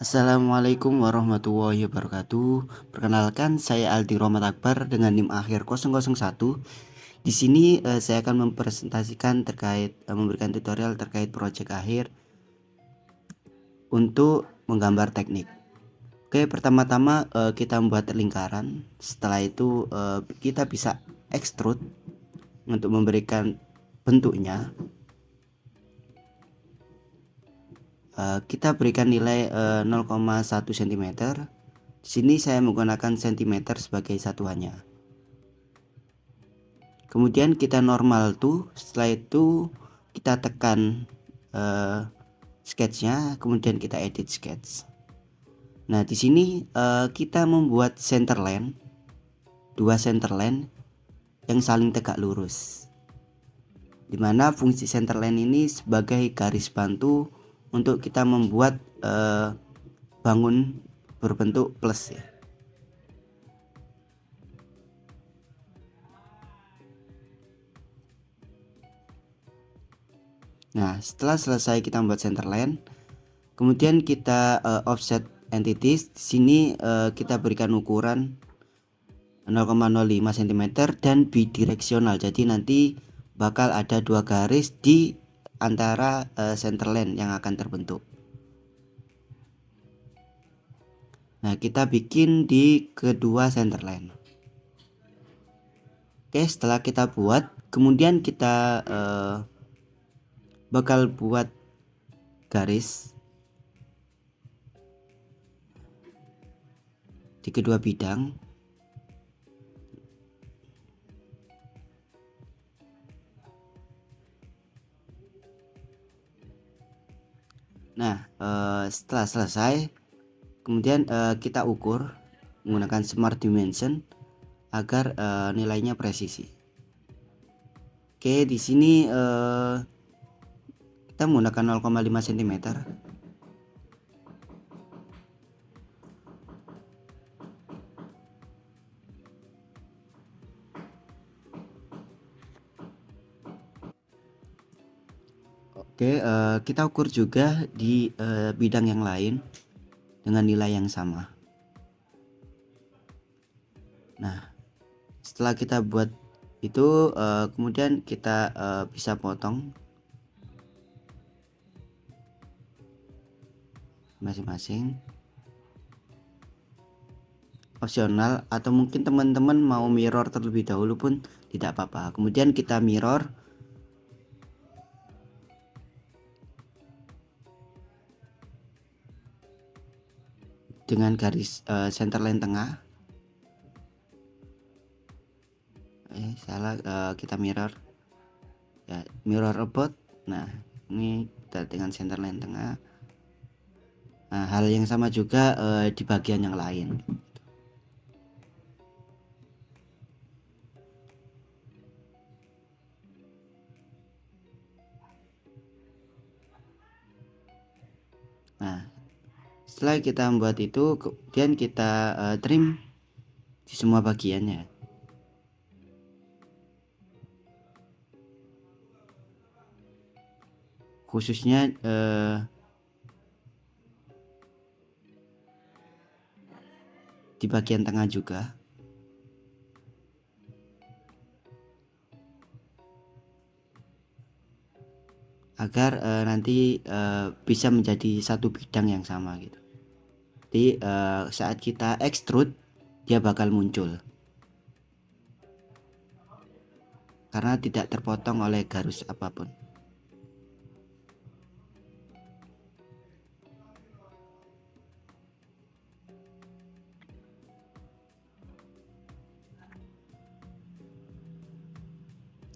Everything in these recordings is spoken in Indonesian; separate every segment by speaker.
Speaker 1: Assalamualaikum warahmatullahi wabarakatuh. Perkenalkan, saya Aldi Rohmat Akbar dengan NIM akhir 001. Di sini saya akan memberikan tutorial terkait proyek akhir untuk menggambar teknik. Oke, pertama-tama kita membuat lingkaran. Setelah itu kita bisa extrude untuk memberikan bentuknya. Kita berikan nilai 0,1 cm. Di sini saya menggunakan cm sebagai satuannya. Kemudian kita normal tuh. Setelah itu kita tekan sketchnya, kemudian kita edit sketch. Nah, di sini kita membuat center line, dua center line yang saling tegak lurus. Dimana fungsi center line ini sebagai garis bantu untuk kita membuat bangun berbentuk plus ya. Nah, setelah selesai kita membuat center line, kemudian kita offset entities. Di sini kita berikan ukuran 0,05 cm dan bidireksional. Jadi nanti bakal ada dua garis di antara center line yang akan terbentuk. Nah, kita bikin di kedua center line. Oke, setelah kita buat, kemudian kita bakal buat garis di kedua bidang. Nah, setelah selesai, kemudian kita ukur menggunakan smart dimension agar nilainya presisi. Oke, di sini kita menggunakan 0,5 cm. Oke, kita ukur juga di bidang yang lain dengan nilai yang sama. Nah, setelah kita buat itu, kemudian kita bisa potong masing-masing. Opsional, atau mungkin teman-teman mau mirror terlebih dahulu pun tidak apa-apa. Kemudian kita mirror dengan garis center line tengah. Salah, kita mirror ya, mirror about. Nah, ini kita dengan center line tengah. Nah, hal yang sama juga di bagian yang lain. Nah, setelah kita membuat itu, kemudian kita trim di semua bagiannya. Khususnya di bagian tengah juga. Agar nanti bisa menjadi satu bidang yang sama gitu. Jadi saat kita extrude dia bakal muncul karena tidak terpotong oleh garis apapun.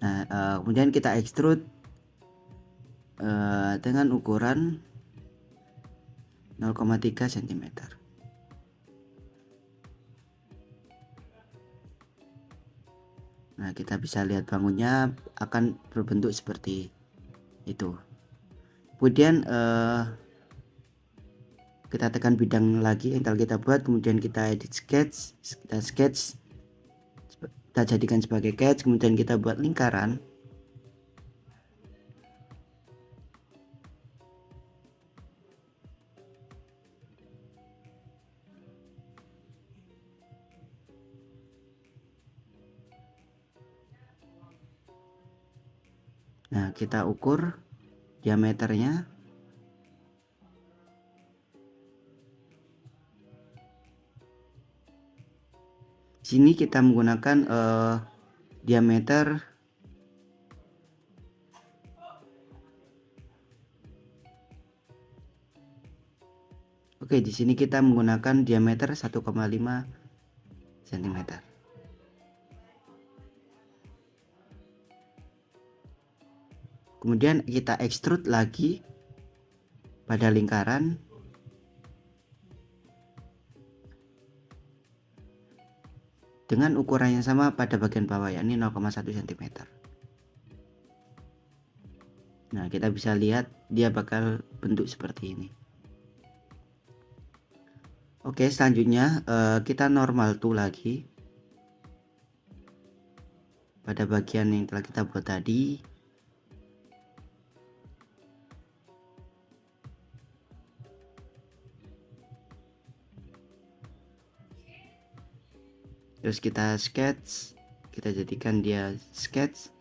Speaker 1: Nah, kemudian kita extrude dengan ukuran 0,3 cm. Nah, kita bisa lihat bangunnya akan berbentuk seperti itu. Kemudian kita tekan bidang lagi yang telah kita buat, kemudian kita edit sketch, kita jadikan sebagai sketch, kemudian kita buat lingkaran. Nah, kita ukur diameternya. Sini kita menggunakan diameter Oke, di sini kita menggunakan diameter 1,5 cm. Kemudian kita extrude lagi pada lingkaran dengan ukuran yang sama pada bagian bawah, yakni 0,1 cm. Nah, kita bisa lihat dia bakal bentuk seperti ini. Oke, selanjutnya kita normal tool lagi pada bagian yang telah kita buat tadi. Terus kita sketch, kita jadikan dia sketch.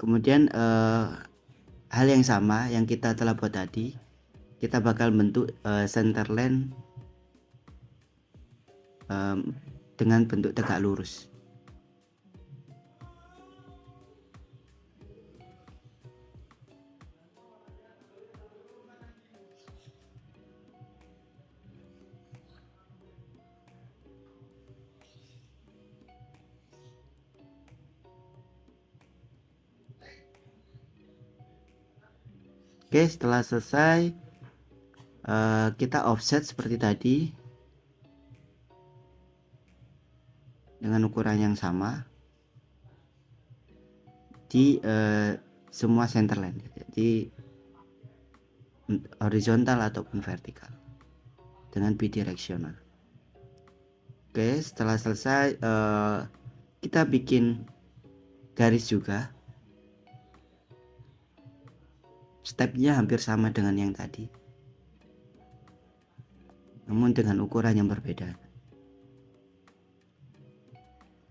Speaker 1: Kemudian hal yang sama yang kita telah buat tadi, kita bakal bentuk center line dengan bentuk tegak lurus. Oke, setelah selesai kita offset seperti tadi dengan ukuran yang sama di semua center line, jadi horizontal ataupun vertikal dengan bidirectional. Oke, setelah selesai kita bikin garis juga. Stepnya hampir sama dengan yang tadi, namun dengan ukuran yang berbeda.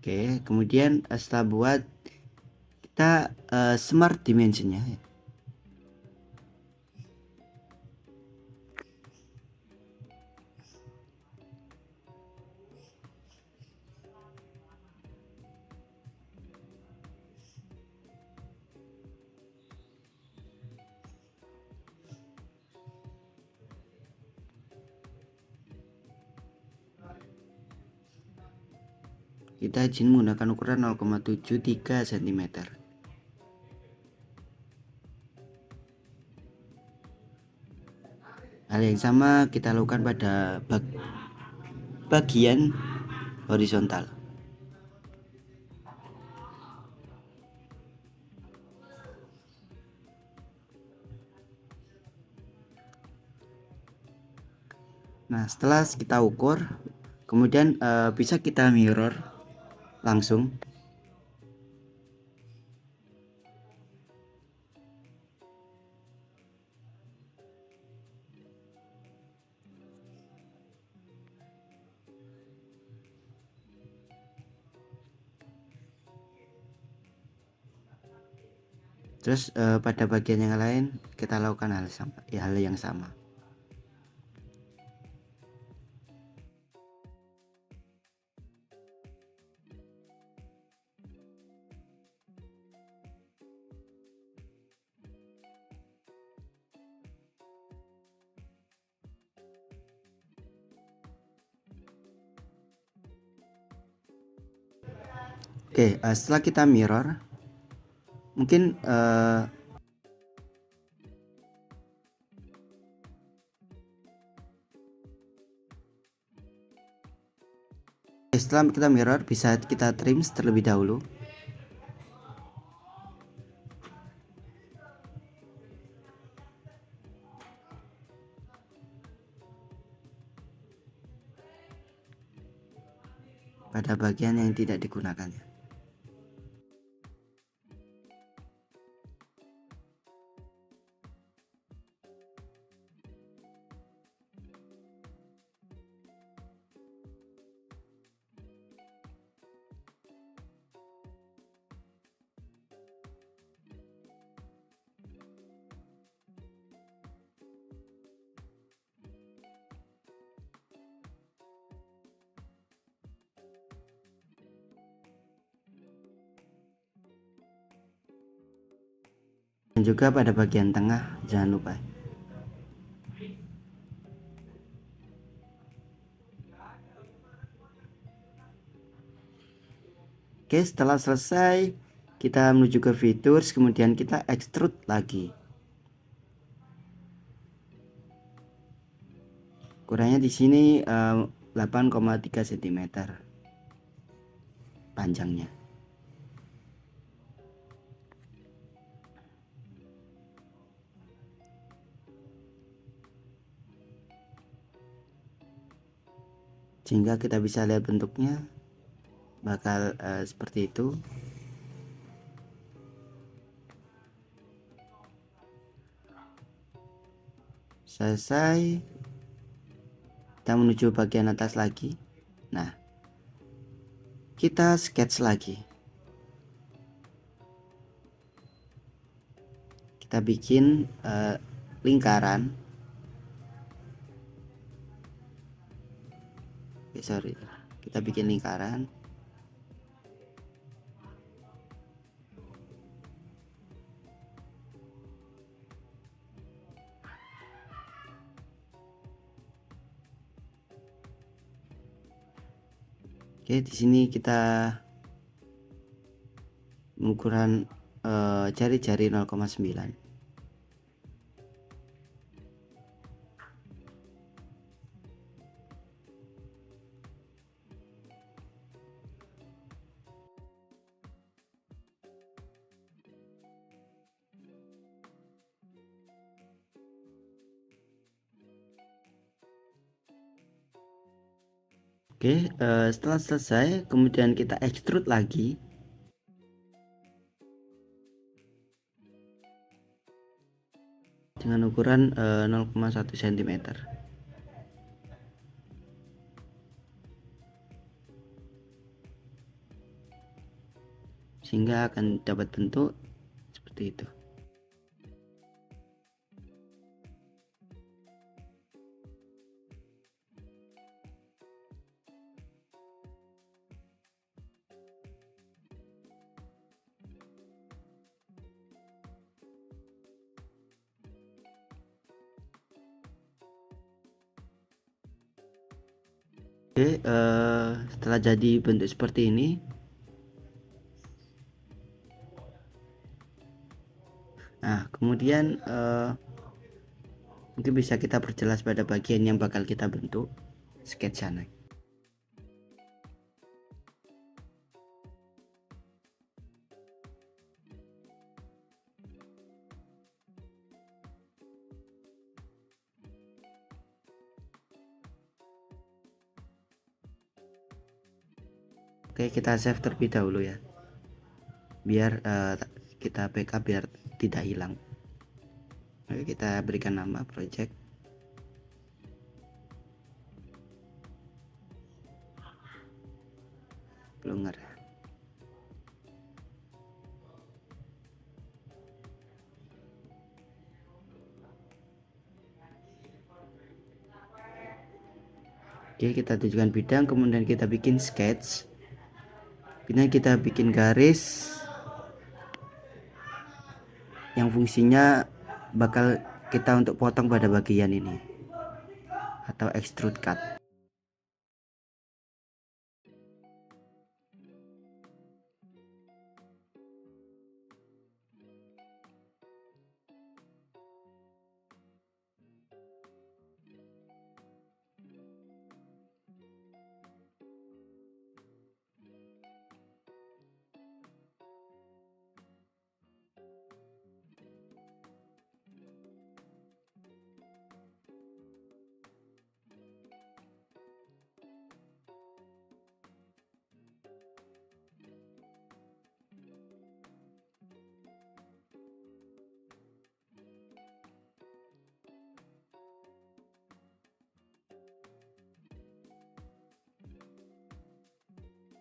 Speaker 1: Oke, kemudian setelah buat, kita smart dimensionnya. Kita izin menggunakan ukuran 0,73 cm. Hal yang sama kita lakukan pada bagian horizontal. Nah, setelah kita ukur, kemudian bisa kita mirror langsung. Terus pada bagian yang lain kita lakukan hal yang sama. Oke, setelah kita mirror, mungkin setelah kita mirror, bisa kita trim terlebih dahulu. Pada bagian yang tidak digunakan. dan juga pada bagian tengah jangan lupa. Oke, setelah selesai kita menuju ke features, kemudian kita extrude lagi. Ukurannya di sini 8,3 cm panjangnya. Sehingga kita bisa lihat bentuknya bakal seperti itu. Selesai, kita menuju bagian atas lagi. Nah, kita sketch lagi. Kita bikin lingkaran. Sorry, kita bikin lingkaran. Oke, di sini kita ukuran jari-jari 0,9. Oke, setelah selesai kemudian kita extrude lagi. Dengan ukuran 0,1 cm. Sehingga akan dapat bentuk seperti itu. Oke, setelah jadi bentuk seperti ini, nah kemudian mungkin bisa kita perjelas pada bagian yang bakal kita bentuk sketsa. Oke, kita save terlebih dahulu ya, biar kita backup biar tidak hilang. Oke, kita berikan nama project. Plunger. Oke, kita tujukan bidang, kemudian kita bikin sketch. Kemudian kita bikin garis yang fungsinya bakal kita untuk potong pada bagian ini atau extrude cut.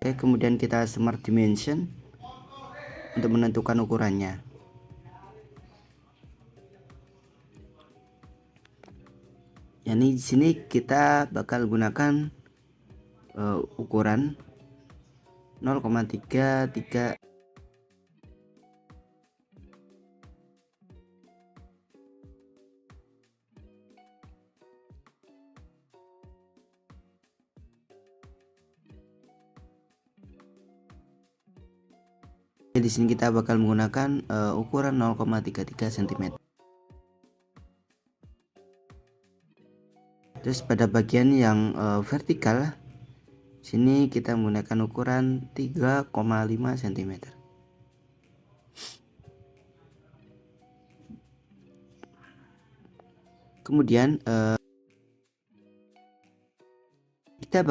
Speaker 1: Oke, kemudian kita smart dimension untuk menentukan ukurannya. Yani di sini kita bakal gunakan ukuran 0,33 Di sini kita bakal menggunakan ukuran 0,33 cm. Terus pada bagian yang vertikal, sini kita menggunakan ukuran 3,5 cm. Kemudian kita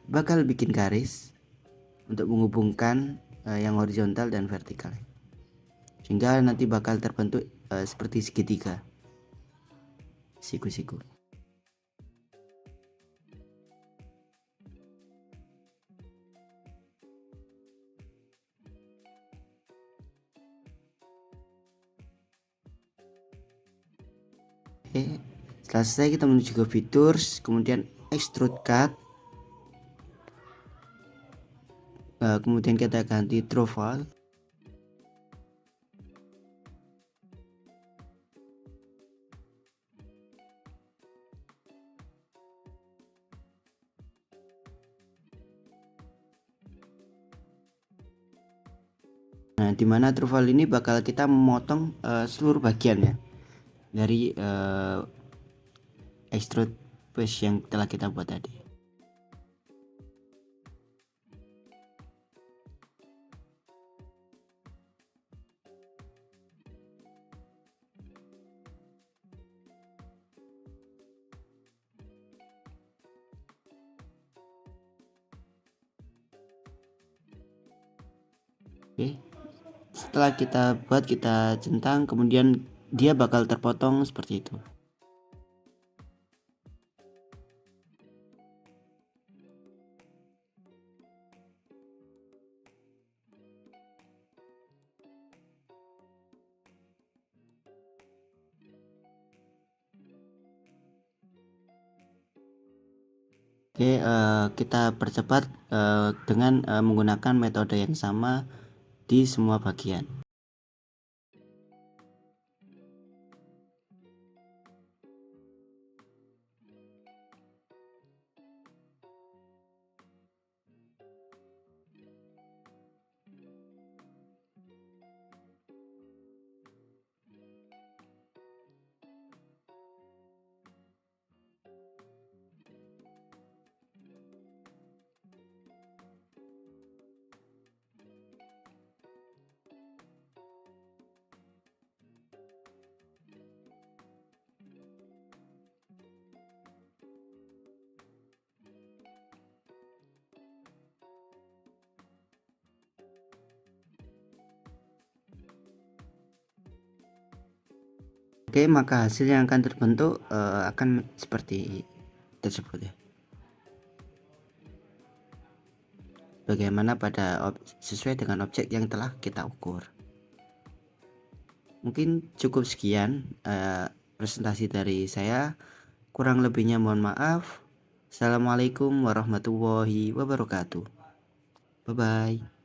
Speaker 1: bakal bikin garis untuk menghubungkan yang horizontal dan vertikal, sehingga nanti bakal terbentuk seperti segitiga, siku-siku. Oke, setelah selesai kita menuju ke features, kemudian extrude cut, kemudian kita ganti trofal. Nah, dimana trofal ini bakal kita memotong seluruh bagian ya dari extrude face yang telah kita buat tadi. Oke, setelah kita buat, kita centang, kemudian dia bakal terpotong seperti itu. Oke, kita percepat dengan menggunakan metode yang sama di semua bagian. Oke, maka hasil yang akan terbentuk akan seperti tersebut ya. Bagaimana sesuai dengan objek yang telah kita ukur. Mungkin cukup sekian presentasi dari saya. Kurang lebihnya mohon maaf. Assalamualaikum warahmatullahi wabarakatuh. Bye bye.